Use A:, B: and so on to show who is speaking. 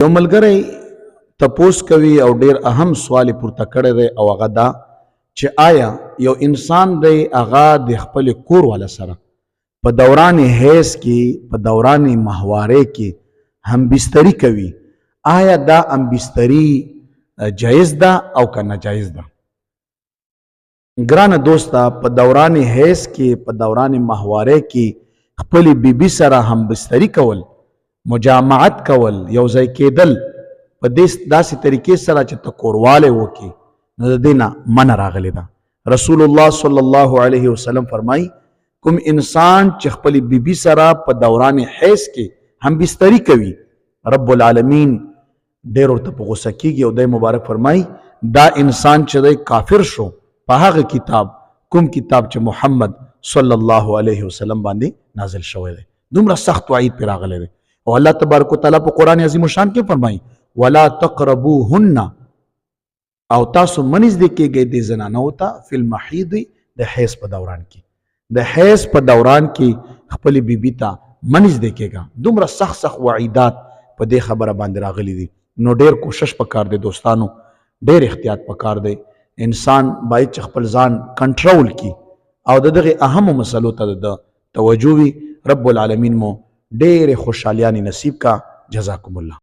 A: یو ملګری تپوس کوي او ډیر اهم سوال پورته کړی دی او هغه دا چې آیا یو انسان دی هغه د خپل کور والا سره په دوران حیض کې په دوران ماهواره کې هم بستری کوي، آیا دا هم بستری جایز ده او که ناجایز ده؟ ګرانه دوسته، په دوران حیض کې په دوران ماهواره کې خپل بیبي سره هم بستری کول، مجامعت کول، یو ځای کېدل په داسې طریقې سره چې ته کوروالی وکړي، نو د دې نه منع راغلې ده. رسول الله صلی الله علیه وسلم فرمایي کوم انسان چې خپل بیبي سره په دوران حیض کې هم بستری کوي، رب العالمین ډېر ورته په غوسه کېږي او دی مبارک فرمایي دا انسان چې دی کافر شو په هغه کتاب کوم کتاب چې محمد صلی الله علیه وسلم باندې نازل شوی دی. دومره سخت وعید پرې راغلی دی او الله تبارک وتعالی په قرآن عظیم الشان کې فرمایي ولا تقربوهن، او تاسو منځ د کېږئ د زنانو ته فی المحیض د حیض په دوران کې، د حیض په دوران کې خپل بیبي ته منځ د کېږه. دومره سخت سخت وعیدات په دې خبره باندې راغلي دي. نو ډېر کوشش پکار دی دوستانو، ډېر احتیاط پکار دی. انسان باید چې خپل ځان کنټرول کړي او د دغه اهمو مسلو ته د توجه وي. رب العالمین مو ډېرې خوشحالیانې نصیب کا. جزاکم الله.